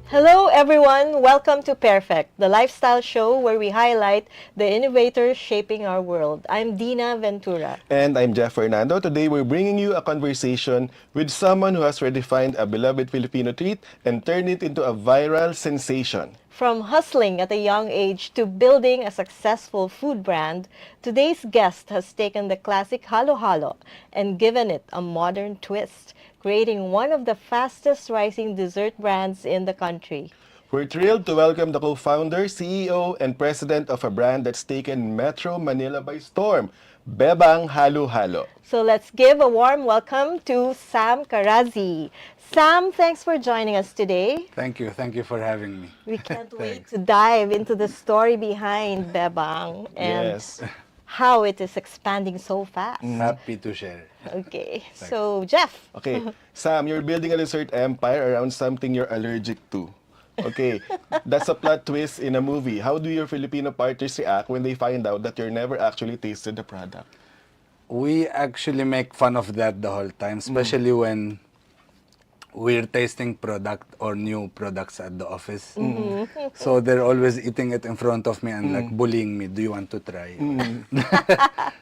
Hello, everyone. Welcome to Pairfect, the lifestyle show where we highlight the innovators shaping our world. I'm Dinah Ventura. And I'm Jeff Fernando. Today we're bringing you a conversation with someone who has redefined a beloved Filipino treat and turned it into a viral sensation. From hustling at a young age to building a successful food brand, today's guest has taken the classic halo halo and given it a modern twist, creating one of the fastest rising dessert brands in the country. We're thrilled to welcome the co-founder, CEO, and president of a brand that's taken Metro Manila by storm, Bebang Halo Halo. So let's give a warm welcome to Sam Karazi. Sam, thanks for joining us today. Thank you for having me. We can't wait to dive into the story behind Bebang and Yes. how it is expanding so fast. Happy to share. Okay, so Jeff. Okay, Sam, you're building a dessert empire around something you're allergic to. Okay, that's a plot twist in a movie. How do your Filipino partners react when they find out that you're never actually tasted the product? We actually make fun of that the whole time, especially when we're tasting product or new products at the office. So they're always eating it in front of me and like bullying me. Do you want to try?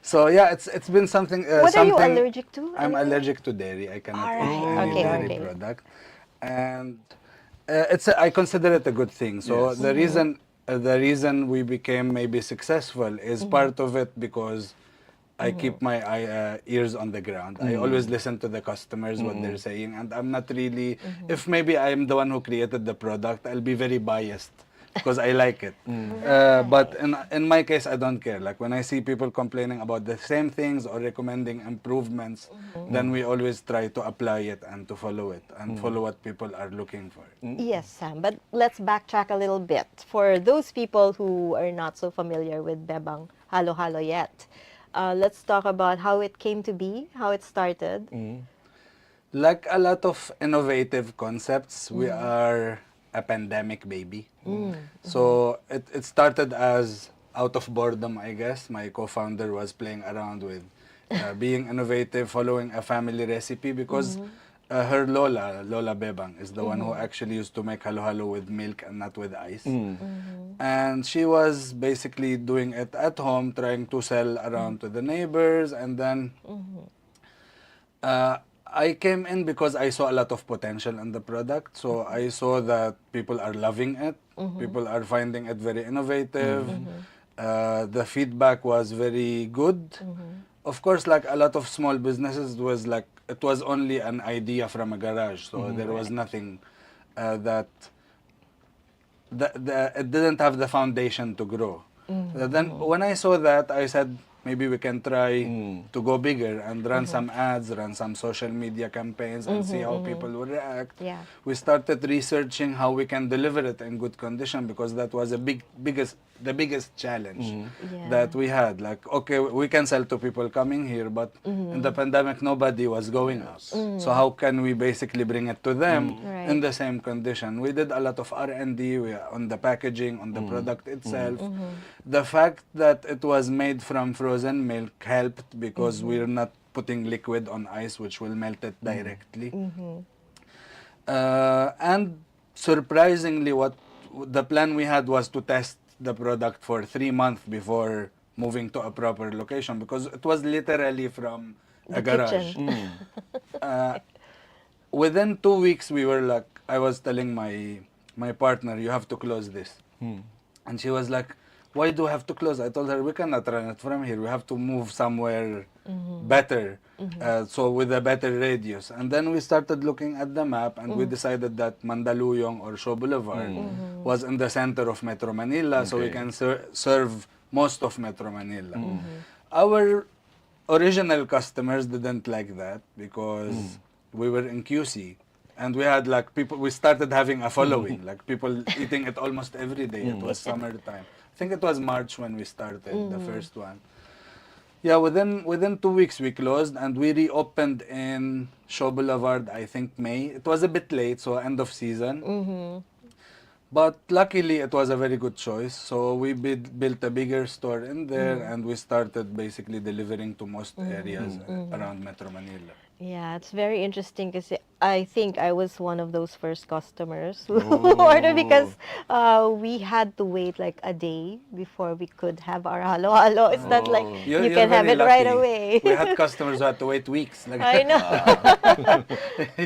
So yeah, it's been something. What are you something allergic to? I'm allergic to dairy. I cannot Alright, eat any okay, dairy okay. product, and I consider it a good thing. So Yes. the reason we became maybe successful is part of it because I keep my ears on the ground. I always listen to the customers, what they're saying, and I'm not really, if maybe I'm the one who created the product, I'll be very biased because I like it. But in my case, I don't care. Like when I see people complaining about the same things or recommending improvements, then we always try to apply it and to follow it and follow what people are looking for. Yes, Sam, but let's backtrack a little bit. For those people who are not so familiar with Bebang Halo Halo yet, let's talk about how it came to be, how it started. Like a lot of innovative concepts, we are a pandemic baby. So it started as out of boredom, I guess. My co-founder was playing around with being innovative, following a family recipe because her Lola Bebang, is the one who actually used to make halo-halo with milk and not with ice. And she was basically doing it at home, trying to sell around to the neighbors. And then I came in because I saw a lot of potential in the product. So I saw that people are loving it. People are finding it very innovative. The feedback was very good. Of course, like a lot of small businesses, it was only an idea from a garage. So there was nothing that it didn't have the foundation to grow. Then when I saw that, I said, maybe we can try to go bigger and run some ads, run some social media campaigns and see how people will react. Yeah. We started researching how we can deliver it in good condition because that was the biggest challenge Yeah. that we had. Like, okay, we can sell to people coming here, but in the pandemic, nobody was going out. So how can we basically bring it to them Right. in the same condition? We did a lot of R&D on the packaging, on the product itself. The fact that it was made from frozen milk helped because we're not putting liquid on ice, which will melt it directly. And surprisingly, what the plan we had was to test the product for 3 months before moving to a proper location because it was literally from The a garage. kitchen. Within 2 weeks, we were like, I was telling my partner, you have to close this. And she was like, why do I have to close? I told her, we cannot run it from here. We have to move somewhere better, so with a better radius. And then we started looking at the map and we decided that Mandaluyong or Shaw Boulevard was in the center of Metro Manila, so we Okay. can serve most of Metro Manila. Our original customers didn't like that because we were in QC. And we had like people, we started having a following, like people eating it almost every day. It was summertime. I think it was March when we started, the first one. Yeah, within 2 weeks we closed and we reopened in Shaw Boulevard, I think May. It was a bit late, so end of season. But luckily, it was a very good choice. So we built a bigger store in there and we started basically delivering to most areas around Metro Manila. Yeah, it's very interesting because I think I was one of those first customers who Oh. ordered because we had to wait like a day before we could have our halo halo. It's not like Oh. you You're can have very it right lucky. away. We had customers who had to wait weeks. Like, I know.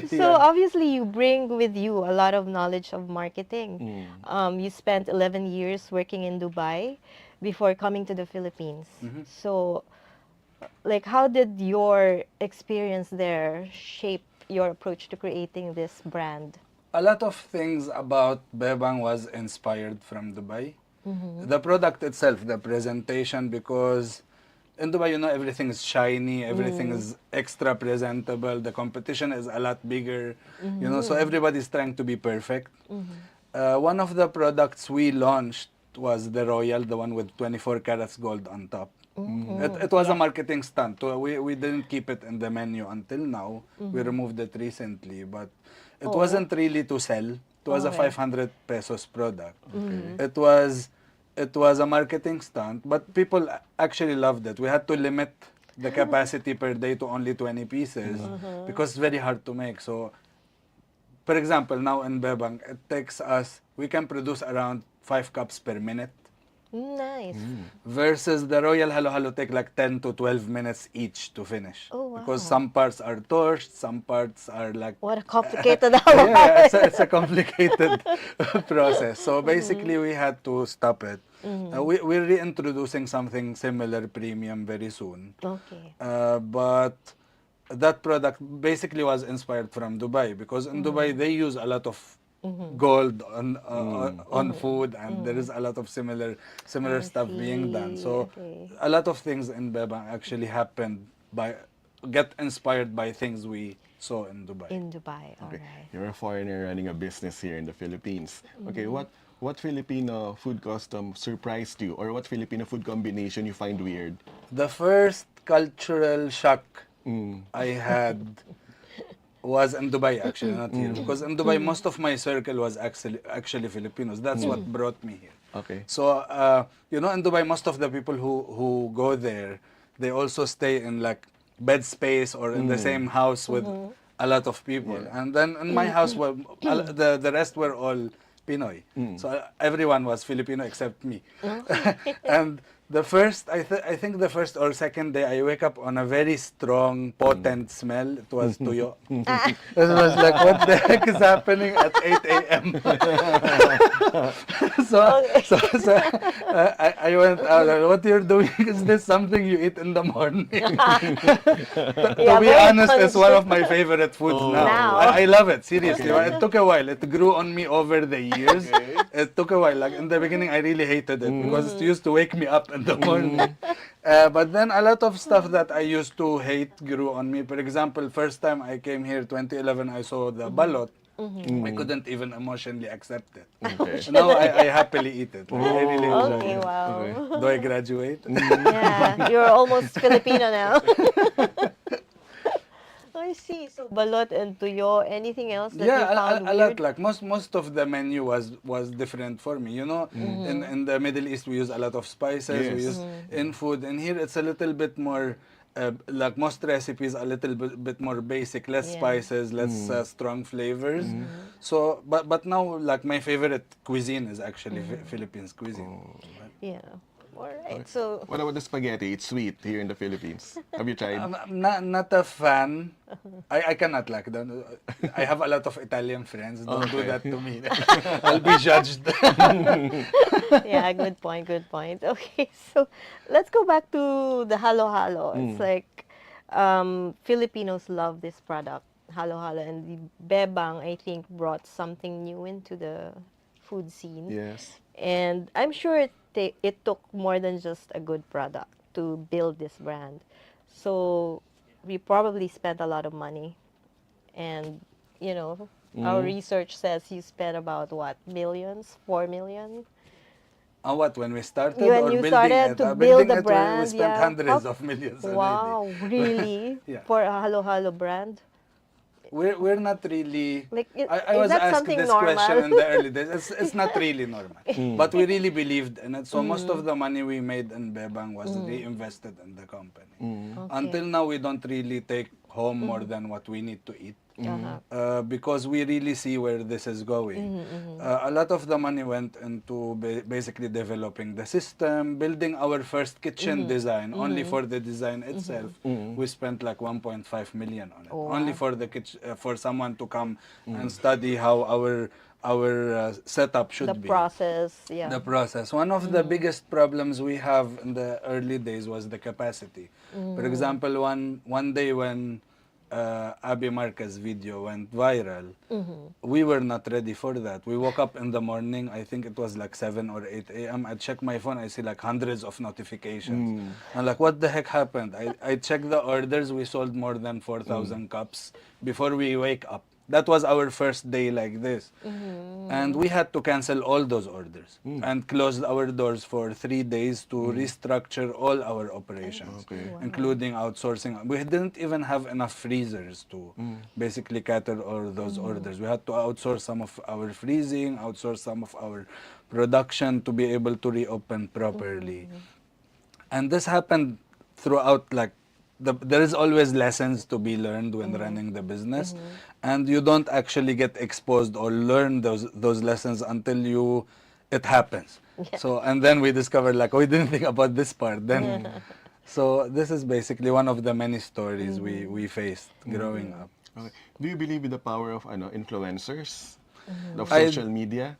So yeah. obviously you bring with you a lot of knowledge of marketing. Mm. You spent 11 years working in Dubai before coming to the Philippines. So like how did your experience there shape your approach to creating this brand? A lot of things about Bebang was inspired from Dubai. Mm-hmm. The product itself, the presentation, because in Dubai, everything is shiny, everything is extra presentable, the competition is a lot bigger, so everybody's trying to be perfect. One of the products we launched was the Royal, the one with 24 carats gold on top. It was a marketing stunt. We didn't keep it in the menu until now. We removed it recently, but it wasn't really to sell. It was a Okay. 500 pesos product. Okay. It was a marketing stunt, but people actually loved it. We had to limit the capacity per day to only 20 pieces because it's very hard to make. So, for example, now in Bebang, we can produce around 5 cups per minute. Nice. Versus the Royal Halo Halo take like 10 to 12 minutes each to finish. Oh, wow. Because some parts are torched, some parts are like... What a complicated yeah, it's a complicated process. So basically, we had to stop it. We're reintroducing something similar, premium, very soon. Okay. But that product basically was inspired from Dubai because in Dubai they use a lot of gold on food, and there is a lot of similar I stuff being done. see. So Okay. a lot of things in Bebang actually get inspired by things we saw in Dubai. In Dubai, all Okay. right. You're a foreigner running a business here in the Philippines. Okay, what Filipino food custom surprised you, or what Filipino food combination you find weird? The first cultural shock I had was in Dubai, actually, not here. Because in Dubai, most of my circle was actually Filipinos. That's what brought me here. Okay. So, in Dubai, most of the people who go there, they also stay in like bed space or in the same house with a lot of people. Yeah. And then in my house, the rest were all Pinoy. So everyone was Filipino except me. And I think the first or second day, I wake up on a very strong, potent smell. It was tuyo. It was like, what the heck is happening at 8 a.m.? I went out. What you're doing, is this something you eat in the morning? To Yeah, be very honest, it's one of my conscious. favorite foods now. Now. I love it, seriously. It took a while. It grew on me over the years. It took a while. Like in the beginning, I really hated it because it used to wake me up in the morning. But then a lot of stuff that I used to hate grew on me. For example, first time I came here, 2011, I saw the balot. I couldn't even emotionally accept it. Okay. Now I happily eat it. Like, I really enjoy Okay, it. wow. Do I graduate? Yeah, you're almost Filipino now. I see. So balot and tuyo, anything else that you found a lot. weird? Like most of the menu was different for me. In the Middle East we use a lot of spices. We Yes. use in food, and here it's a little bit more. Like most recipes, a little bit more basic, less Yeah. spices, less strong flavors. So, but now like my favorite cuisine is actually Philippines cuisine. Yeah. All right. So What about the spaghetti? It's sweet here in the Philippines. Have you tried? I'm not a fan. I cannot like that. I have a lot of Italian friends. Don't do Okay. that to me. I'll be judged. yeah, good point, good point. Okay, so let's go back to the halo halo. It's like Filipinos love this product, halo halo, and the Bebang, I think, brought something new into the food scene. Yes. And I'm sure it took more than just a good product to build this brand. So we probably spent a lot of money. And, our research says you spent about what, millions? 4 million? What, when we started When or you building started it? to Building build the it, brand, we spent yeah. hundreds of millions already. Wow, really? Yeah. For a halo halo brand? we're not really. Like, I is was that asked something this normal? question in the early days. It's not really normal, but we really believed in it. So most of the money we made in Bebang was reinvested in the company. Until now, we don't really take home more than what we need to eat. Because we really see where this is going. A lot of the money went into basically developing the system, building our first kitchen design. Only for the design itself, we spent like 1.5 million on it. Oh, Only wow. for the kitchen, for someone to come and study how our setup should The be. process, yeah. The process. One of the biggest problems we have in the early days was the capacity. For example, one day when Abby Marquez's video went viral, we were not ready for that. We woke up in the morning, I think it was like 7 or 8 a.m. I check my phone, I see like hundreds of notifications. I'm like, what the heck happened? I checked the orders, we sold more than 4,000 cups before we wake up. That was our first day like this. And we had to cancel all those orders and close our doors for 3 days to restructure all our operations, including outsourcing. We didn't even have enough freezers to basically cater all those orders. We had to outsource some of our freezing, outsource some of our production to be able to reopen properly. And this happened throughout, like, there is always lessons to be learned when running the business, and you don't actually get exposed or learn those lessons until it happens. So, and then we discovered, like, we didn't think about this part then. So this is basically one of the many stories we faced growing up. Okay. Do you believe in the power of influencers, of I- social media?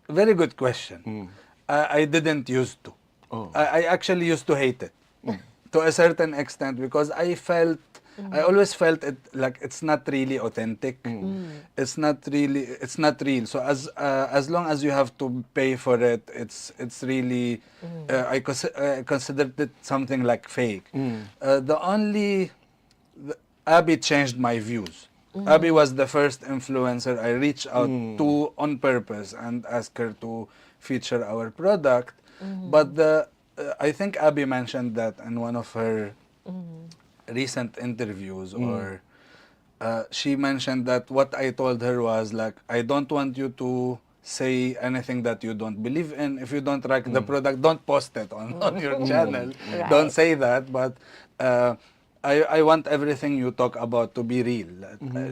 Very good question. I didn't used to. Oh. I actually used to hate it to a certain extent, because I always felt it like it's not really authentic. It's not real. So as long as you have to pay for it, it's really I considered it something like fake. Abby changed my views. Abby was the first influencer I reached out to on purpose and asked her to feature our product. But I think Abby mentioned that in one of her recent interviews, or she mentioned that what I told her was, like, I don't want you to say anything that you don't believe in. If you don't like the product, don't post it on your channel. Right. Don't say that. But I want everything you talk about to be real.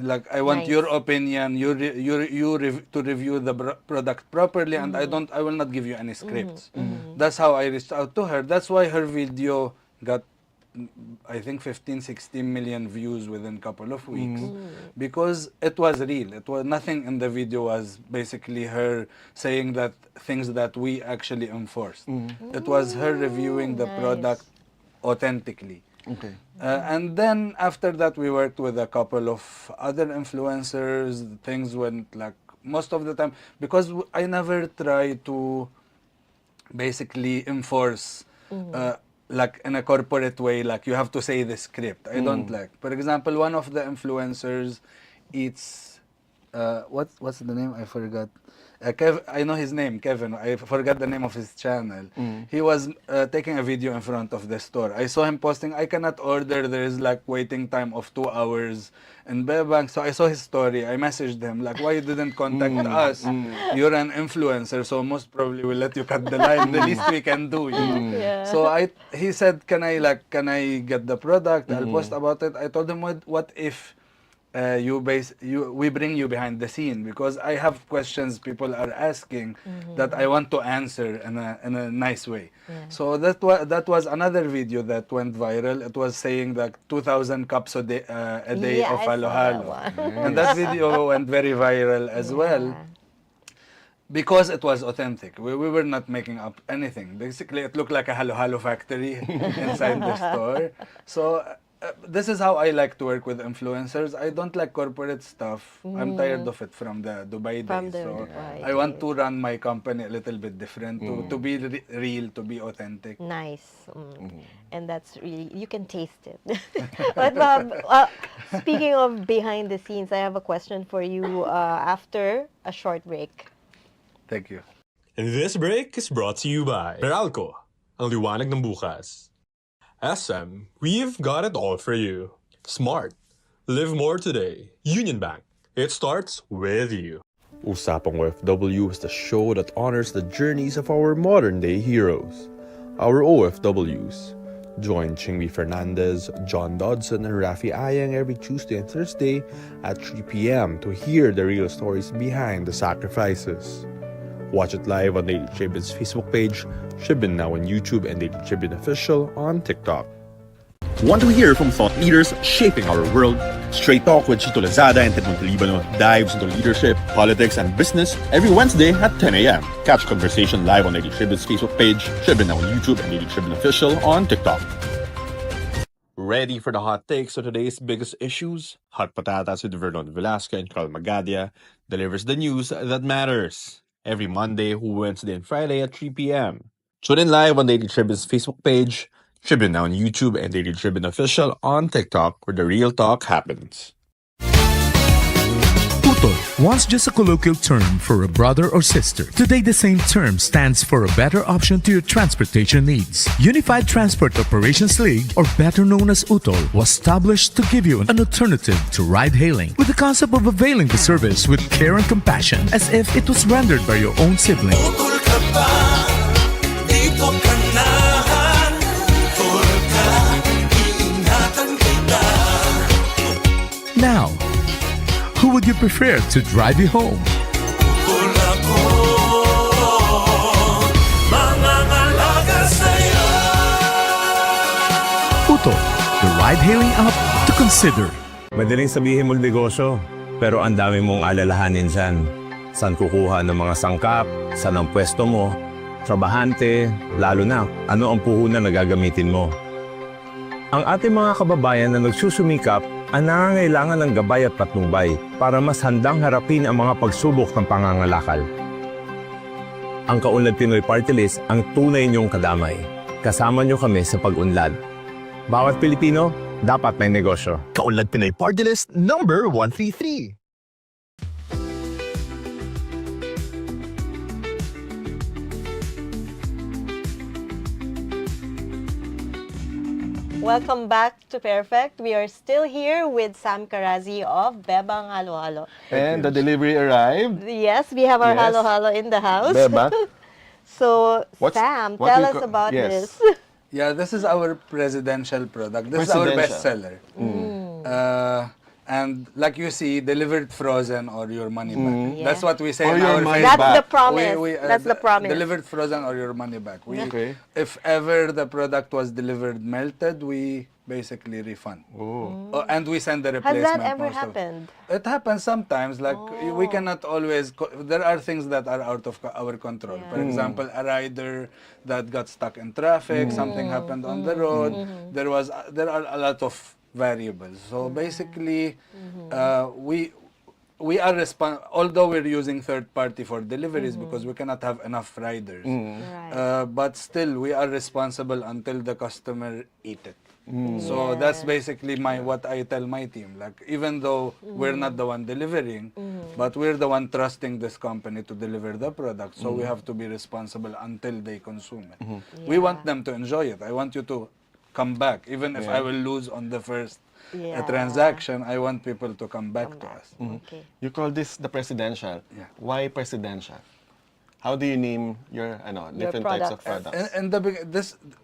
Like, I want Nice. your opinion, to review the product properly, and I will not give you any scripts. That's how I reached out to her. That's why her video got, I think, 15, 16 million views within a couple of weeks, because it was real. It was nothing in the video was basically her saying that things that we actually enforced. It was her reviewing the Nice. product authentically. Okay. And then after that, we worked with a couple of other influencers. Things went, like, most of the time, because I never try to basically enforce, like, in a corporate way, like, you have to say the script. I don't like. For example, one of the influencers eats, what's the name? I forgot. I know his name, Kevin. I forgot the name of his channel. He was taking a video in front of the store. I saw him posting, I cannot order. There is, like, waiting time of 2 hours in Bebang. So I saw his story. I messaged him, like, why you didn't contact us? You're an influencer, so most probably we'll let you cut the line. The least we can do, you know? Yeah. So he said, can I get the product? I'll post about it. I told him, what if we bring you behind the scene, because I have questions people are asking that I want to answer in a nice way. So that was another video that went viral. It was saying that 2,000 cups a day Yeah, of I saw halo that halo, one. and that video went very viral as well, because it was authentic. We were not making up anything. Basically, it looked like a halo halo factory inside the store. So this is how I like to work with influencers. I don't like corporate stuff. I'm tired of it from the Dubai From days. the So Dubai I want days. to run my company a little bit different, to be real, to be authentic. Nice. And that's really, you can taste it. But speaking of behind the scenes, I have a question for you after a short break. Thank you. And this break is brought to you by Meralco, ang liwanag ng bukas. SM, we've got it all for you. Smart, Live more today. Union Bank. It starts with you. Usapang OFW is the show that honors the journeys of our modern-day heroes, our OFWs. Join Chingby Fernandez, John Dodson, and Rafi Ayang every Tuesday and Thursday at 3 p.m. to hear the real stories behind the sacrifices. Watch it live on Daily Tribune's Facebook page, Tribune now on YouTube, and Daily Tribune Official on TikTok. Want to hear from thought leaders shaping our world? Straight Talk with Chito Lazada and Ted Montalibano dives into leadership, politics, and business every Wednesday at 10 a.m. Catch conversation live on Daily Tribune's Facebook page, Tribune now on YouTube, and Daily Tribune Official on TikTok. Ready for the hot takes on today's biggest issues? Hot Patatas with Vernon Velasco and Carl Magadia delivers the news that matters. Every Monday, Wednesday, and Friday at 3 p.m. Tune in live on Daily Tribune's Facebook page, Tribune now on YouTube, and Daily Tribune Official on TikTok, where the real talk happens. Utol, once just a colloquial term for a brother or sister, today the same term stands for a better option to your transportation needs. Unified Transport Operations League, or better known as UTOL, was established to give you an alternative to ride-hailing, with the concept of availing the service with care and compassion, as if it was rendered by your own sibling. Utol ka ba? Dito ka na. Utol ka, iingatan kita. Now, who would you prefer to drive you home? Utol ako, mangangalaga sa'yo. UTOL, the ride-hailing app to consider. Madaling sabihin mong negosyo, pero ang dami mong alalahanin dyan. Saan kukuha ng mga sangkap, saan ang pwesto mo, trabahante, lalo na ano ang puhunan na gagamitin mo. Ang ating mga kababayan na nagsusumikap ang nangangailangan ng gabay at patnubay para mas handang harapin ang mga pagsubok ng pangangalakal. Ang Kaunlad Pinoy Party List ang tunay niyong kadamay. Kasama niyo kami sa pag-unlad. Bawat Pilipino, dapat may negosyo. Kaunlad Pinoy Party List number 133. Welcome back to Pairfect. We are still here with Sam Karazi of Bebang Halo Halo. And the delivery arrived. Yes, we have our Yes. Halo Halo in the house. Bebang. So, What's- Sam, what tell we us ca- about yes. this. Yeah, this is our presidential product. This is our Presidential. bestseller. And like you see, delivered frozen or your money back. Yeah. That's what we say Or in your our money Facebook. That's back. the promise. That's the promise. Delivered frozen or your money back. Okay. If ever the product was delivered melted, we basically refund. And we send the Has replacement. that ever most of- happened? It happens sometimes. Like we cannot always. There are things that are out of our control. For example, a rider that got stuck in traffic. Something happened on the road. There are a lot of variables. So basically, we are although we're using third party for deliveries because we cannot have enough riders. Right. But still, we are responsible until the customer eat it. So that's basically what I tell my team. Like even though we're not the one delivering, but we're the one trusting this company to deliver the product. So we have to be responsible until they consume it. We want them to enjoy it. I want you to come back, even if I will lose on the first Yeah. transaction. I want people to come back to us. Okay. You call this the presidential. Yeah. Why presidential? How do you name your different types of products. products?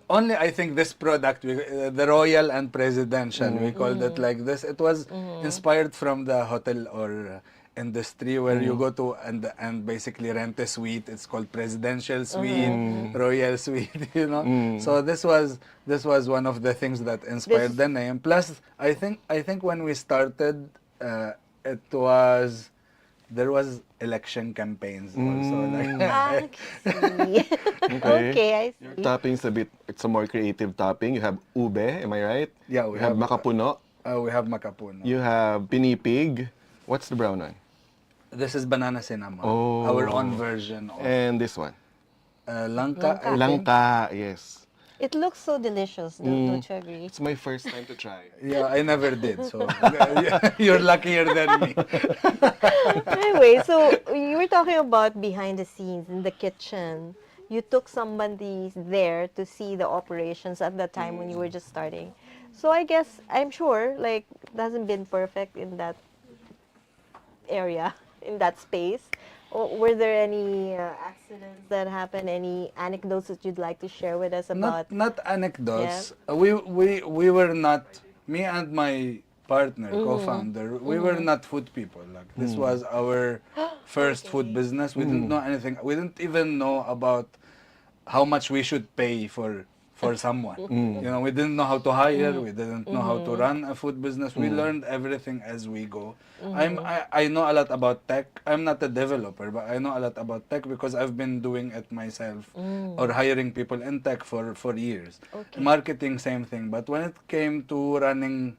And I think this product, the royal and presidential, we called it like this. It was inspired from the hotel or industry where you go to and basically rent a suite. It's called presidential suite, royal suite, you know. So this was one of the things that inspired the name. Plus, I think when we started, there was election campaigns also. Like, I see. Okay, I see. Your toppings it's a more creative topping. You have ube, am I right? Yeah, we You have have, makapuno. we have makapuno. You have pinipig. What's the brown one? This is banana cinnamon, Oh. our own version of And this one? langka. I think. Langka, yes. It looks so delicious, don't you agree? It's my first time to try. Yeah, I never did. So you're luckier than me. Anyway, so you were talking about behind the scenes in the kitchen. You took somebody there to see the operations at the time when you were just starting. So I guess, I'm sure, like, it hasn't been perfect in that area, in that space. Were there any accidents that happened? Any anecdotes that you'd like to share with us about? Not anecdotes. We were not, me and my partner, co-founder, we were not food people. Like this was our first food business. We didn't know anything. We didn't even know about how much we should pay for someone. You know, we didn't know how to hire. We didn't know how to run a food business. We learned everything as we go. I know a lot about tech. I'm not a developer, but I know a lot about tech because I've been doing it myself or hiring people in tech for years. Okay. Marketing, same thing. But when it came to running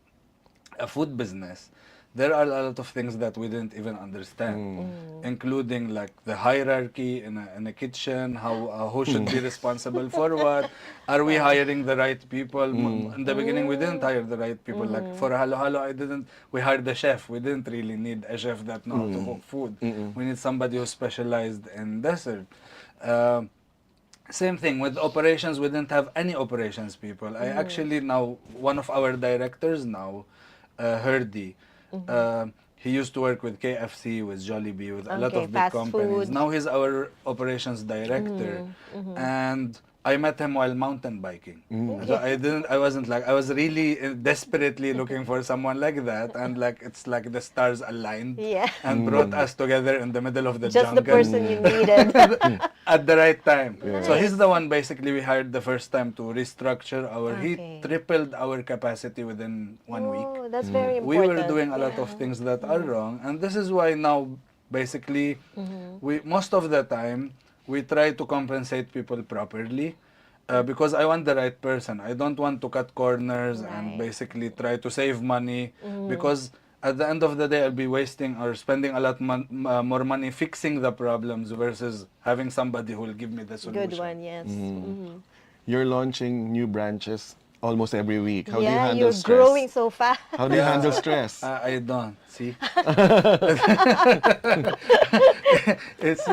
a food business, there are a lot of things that we didn't even understand, including like the hierarchy in a kitchen, who should be responsible for what, are we hiring the right people? In the beginning, we didn't hire the right people. Like for Halo Halo, we hired the chef. We didn't really need a chef that know how to cook food. We need somebody who specialized in dessert. Same thing with operations. We didn't have any operations people. I actually now, one of our directors now, Herdy, he used to work with KFC, with Jollibee, with a lot Okay, of big fast companies. food. Now he's our operations director, and I met him while mountain biking. So I wasn't like, I was really desperately looking for someone like that, and like it's like the stars aligned Yeah. and brought us together in the middle of the Just the jungle person you needed. at the right time. So he's the one basically we hired the first time to restructure our. Okay. He tripled our capacity within 1 week. Oh, that's very We important. were doing a lot of things that are wrong, and this is why now basically we most of the time we try to compensate people properly. Because I want the right person. I don't want to cut corners and Right. basically try to save money because at the end of the day I'll be wasting or spending a lot more money fixing the problems versus having somebody who will give me the solution. Good one, yes. You're launching new branches almost every week. How do you Yeah, handle you're stress? growing so fast. How do you handle stress? I don't see. it's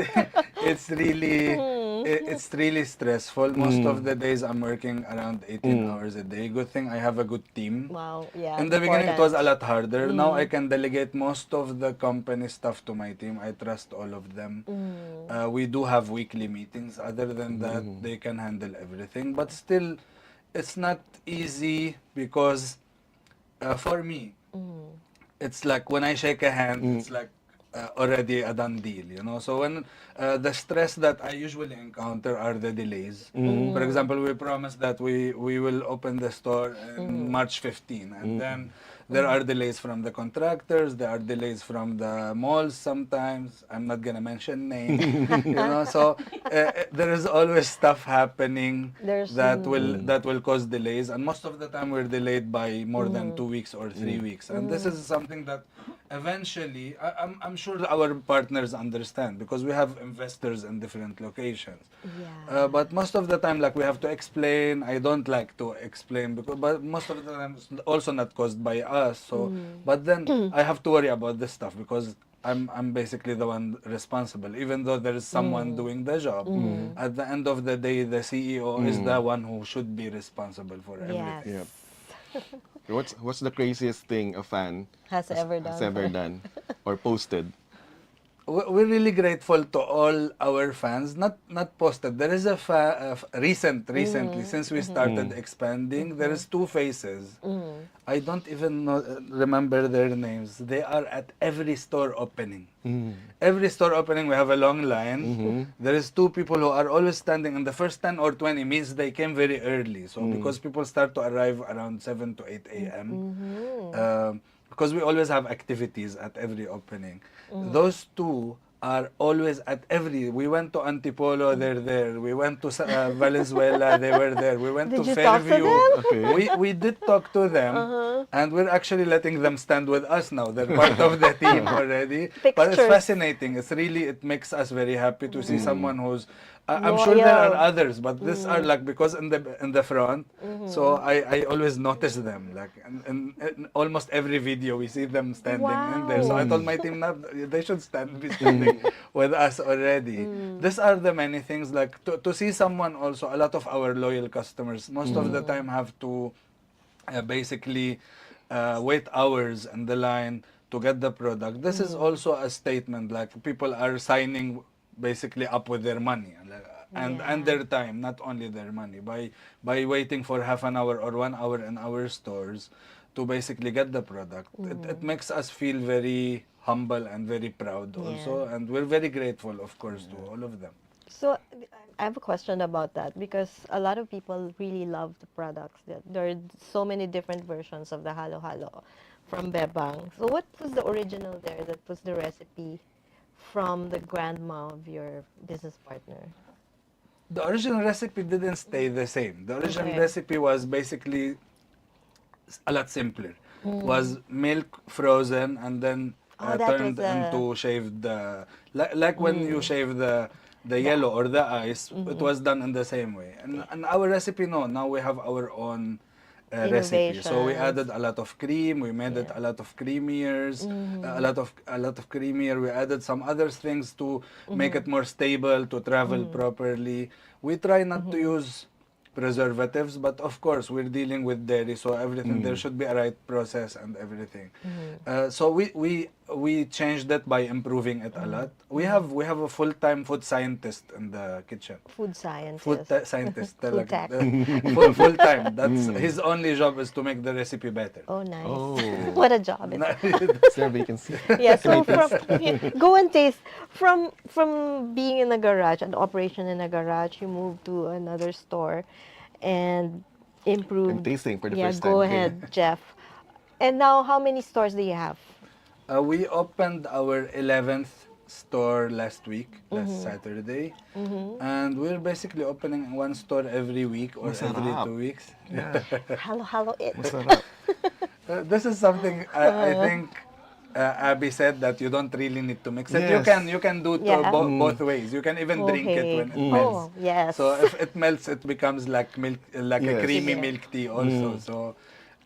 it's really it's really stressful. Most of the days I'm working around 18 hours a day. Good thing I have a good team. Wow, yeah. In the beginning, it was a important. lot harder. Now I can delegate most of the company stuff to my team. I trust all of them. We do have weekly meetings. Other than that, they can handle everything. But still, it's not easy because for me, it's like when I shake a hand, it's like already a done deal, you know. So when the stress that I usually encounter are the delays. For example, we promised that we will open the store in March 15, and then there are delays from the contractors, there are delays from the malls sometimes. I'm not gonna mention names, you know. So there is always stuff happening There's- that will cause delays, and most of the time we're delayed by more than 2 weeks or 3 weeks. And this is something that eventually I'm sure our partners understand because we have investors in different locations. Yeah. But most of the time, like we have to explain. I don't like to explain but most of the time it's also not caused by us. So, but then I have to worry about this stuff because I'm basically the one responsible. Even though there is someone doing the job, at the end of the day, the CEO is the one who should be responsible for everything. Yes. Yep. What's the craziest thing a fan Has ever done. has ever done or posted? We're really grateful to all our fans. Not posted. There is a recently since we started expanding. There is 2 faces. I don't even remember their names. They are at every store opening. Every store opening, we have a long line. There is 2 people who are always standing. And the first 10 or 20 means they came very early. So because people start to arrive around 7 to 8 a.m. Because we always have activities at every opening. Those 2 are always at every. We went to Antipolo, they're there. We went to Valenzuela, they were there. We went Did to you talk to Fairview. them? Okay. We did talk to them, and we're actually letting them stand with us now. They're part of the team already. But it's Pictures. fascinating. It makes us very happy to see someone who's. I'm sure there are Loyal. others, but these are like because in the front. So I always notice them like in almost every video we see them standing in there. So I told my team now they should be standing with us already. These are the many things like to see someone also. A lot of our loyal customers most of the time have to basically wait hours in the line to get the product. This is also a statement, like people are signing basically up with their money, and their time, not only their money, by waiting for half an hour or 1 hour in our stores to basically get the product. It makes us feel very humble and very proud also, and we're very grateful, of course, to all of them. So I have a question about that because a lot of people really love the products. There are so many different versions of the halo halo from Bebang. So what was the original there? That was the recipe from the grandma of your business partner. The original recipe didn't stay the same. The original Okay. recipe was basically a lot simpler. Was milk frozen and then Oh, that was turned the- into shaved, like when you shave the yellow or the ice, it was done in the same way. And our recipe, no, now we have our own recipe. So we Innovations. added a lot of cream. We made it a lot of creamiers, a lot of creamier. We added some other things to make it more stable, to travel properly. We try not to use preservatives, but of course we're dealing with dairy, so everything there should be a right process and everything. So we changed it by improving it a lot. We have a full-time food scientist in the kitchen. Food scientist. Scientist, Food talaga. tech. Full time. That's his only job, is to make the recipe better. Oh, nice. Oh. What a job. Is there a vacancy? Yeah, so go and taste from being in a garage, an operation in a garage, you moved to another store and improved. And tasting for the yeah, first time. go Okay. ahead, Jeff. And now, how many stores do you have? We opened our 11th store last week, last Saturday. And we're basically opening one store every week or every Masarap. 2 weeks. Hello, hello, it. Masarap. This is something I think Abby said, that you don't really need to mix it. Yes. You can do it Yeah. Both ways. You can even drink it when it Okay. melts. Oh, yes. So if it melts, it becomes like milk, like a Yes. creamy Yeah. milk tea also. So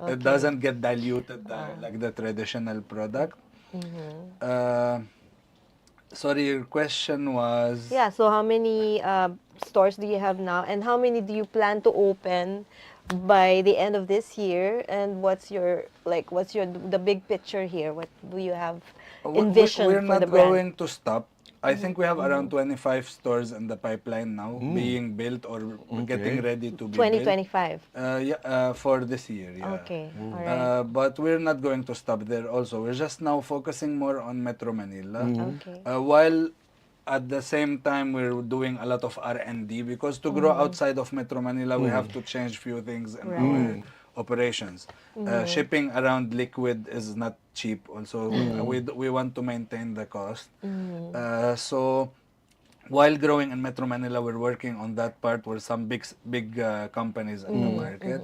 it doesn't get diluted like the traditional product. Sorry, your question was. Yeah, so how many stores do you have now, and how many do you plan to open by the end of this year? And what's the big picture here? What do you have envisioned We're for not the brand? going to stop. I think we have around 25 stores in the pipeline now, being built or getting ready to be built. 2025. For this year, yeah. Okay, all right. But we're not going to stop there also. We're just now focusing more on Metro Manila. Okay. While at the same time we're doing a lot of R&D, because to grow outside of Metro Manila, we have to change few things in our operations. Shipping around liquid is not cheap also. We want to maintain the cost. So while growing in Metro Manila, we're working on that part where some big companies in the market.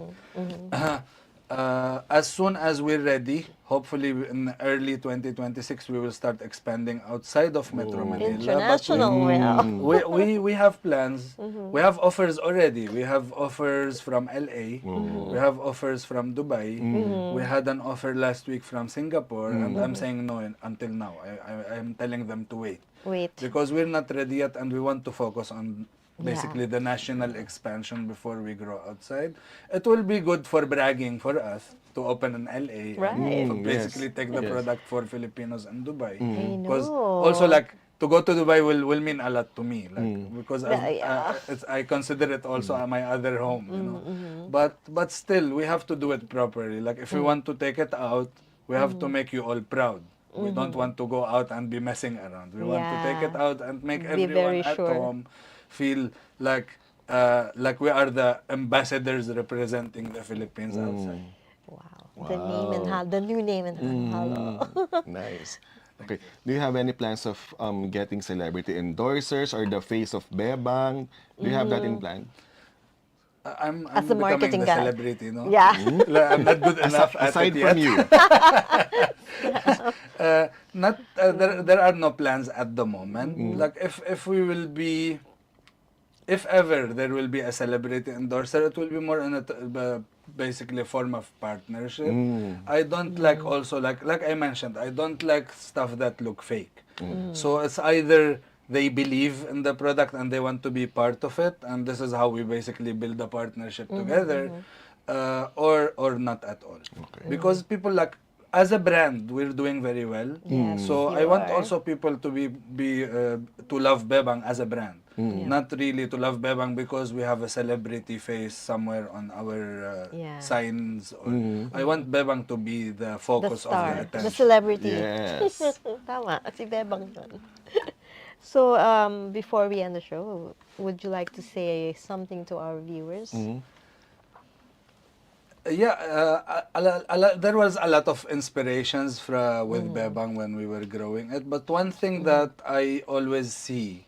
As soon as we're ready, hopefully in early 2026, we will start expanding outside of Metro Manila. International, well. We have plans. We have offers already. We have offers from LA. We have offers from Dubai. We had an offer last week from Singapore, and I'm saying no until now. I'm telling them to wait. Wait. Because we're not ready yet, and we want to focus on basically the national expansion before we grow outside. It will be good for bragging for us to open in LA Right. and basically take the Yes. product for Filipinos in Dubai. I Because know. also like to go to Dubai will mean a lot to me, like because Yeah. I consider it also my other home, you know. But still we have to do it properly. Like if we want to take it out, we have to make you all proud. We don't want to go out and be messing around. We want to take it Yeah. out and make Be everyone very at sure. home feel like we are the ambassadors representing the Philippines outside. Wow. The new name in Halo. Nice. Okay. Do you have any plans of getting celebrity endorsers or the face of Bebang? Do you have that in plan? I'm As a becoming marketing the guy. celebrity, no? Yeah. Like, I'm not good enough at Aside it from yet. you. There are no plans at the moment. Like if we will be, if ever there will be a celebrity endorser, it will be more in a basically a form of partnership. I don't like also like I mentioned, I don't like stuff that look fake. So it's either they believe in the product and they want to be part of it, and this is how we basically build a partnership together. or not at all. Because people like, as a brand, we're doing very well. Yes, So you I want are. also people to to love Bebang as a brand. Not really to love Bebang because we have a celebrity face somewhere on our Yeah. signs. Or I want Bebang to be the The focus of the star, the attention. celebrity. Yes. Tama, si Bebang yun. So, before we end the show, would you like to say something to our viewers? Yeah, there was a lot of inspirations with Bebang when we were growing it. But one thing that I always see,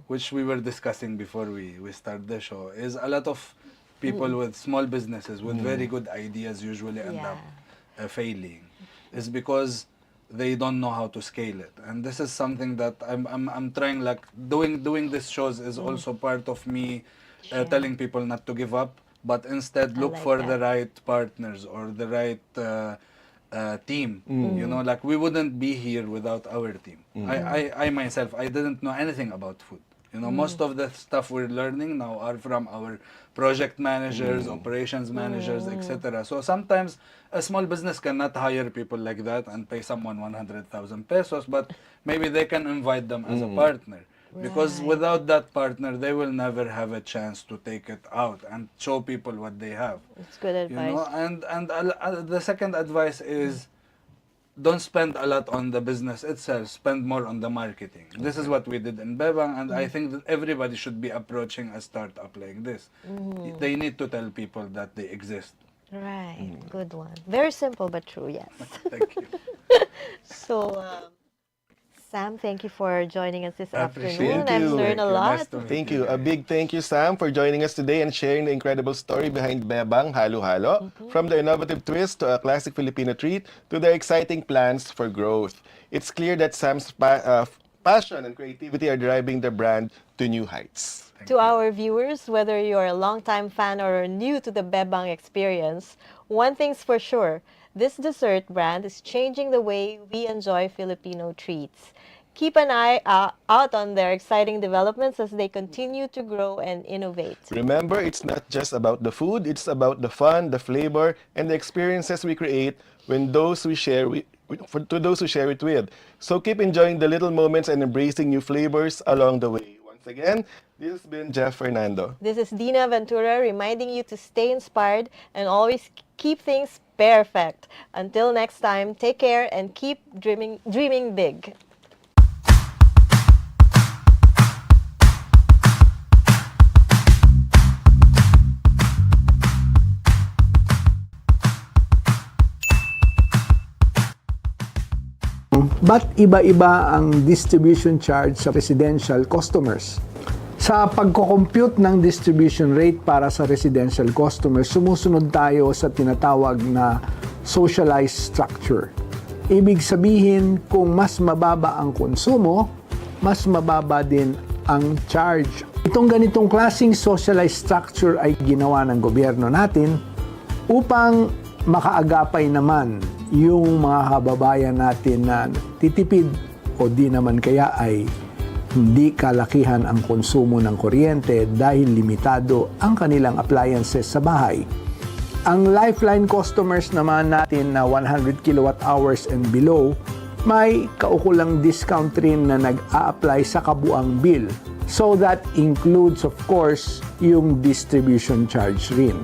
which we were discussing before we start the show, is a lot of people with small businesses with very good ideas usually end up failing. Is because they don't know how to scale it. And this is something that I'm trying, like doing these shows is also part of me telling people not to give up, but instead look like for that. the right partners or the right team. You know, like we wouldn't be here without our team. I myself, I didn't know anything about food. You know, most of the stuff we're learning now are from our project managers, operations managers, etc. So sometimes a small business cannot hire people like that and pay someone 100,000 pesos, but maybe they can invite them as a partner. Because Right. without that partner, they will never have a chance to take it out and show people what they have. It's good You advice. know, and the second advice is don't spend a lot on the business itself. Spend more on the marketing. This is what we did in Bebang, and I think that everybody should be approaching a startup like this. They need to tell people that they exist. Right, good one. Very simple but true, yes. Thank you. So, Sam, thank you for joining us this I appreciate afternoon. it. I've Thank you. learned a Nice lot. to meet Thank you. A big thank you, Sam, for joining us today and sharing the incredible story behind Bebang Halo-Halo. From the innovative twist to a classic Filipino treat to their exciting plans for growth. It's clear that Sam's passion and creativity are driving the brand to new heights. To our viewers, whether you're a longtime fan or new to the Bebang experience, one thing's for sure, this dessert brand is changing the way we enjoy Filipino treats. Keep an eye out on their exciting developments as they continue to grow and innovate. Remember, it's not just about the food, it's about the fun, the flavor, and the experiences we create when those we share to those who share it with. So keep enjoying the little moments and embracing new flavors along the way. Once again, this has been Jeff Fernando. This is Dinah Ventura reminding you to stay inspired and always keep things perfect. Until next time, take care and keep dreaming big. Ba't iba-iba ang distribution charge sa residential customers? Sa pagko-compute ng distribution rate para sa residential customers, sumusunod tayo sa tinatawag na socialized structure. Ibig sabihin, kung mas mababa ang konsumo, mas mababa din ang charge. Itong ganitong klaseng socialized structure ay ginawa ng gobyerno natin upang makaagapay naman yung mga kababayan natin na titipid o di naman kaya ay hindi kalakihan ang konsumo ng kuryente dahil limitado ang kanilang appliances sa bahay. Ang lifeline customers naman natin na 100 kilowatt hours and below, may kaukulang discount rin na nag-a-apply sa kabuang bill. So that includes of course yung distribution charge rin.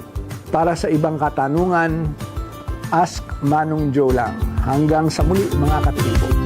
Para sa ibang katanungan, Ask Manong Joe lang. Hanggang sa muli mga katibo.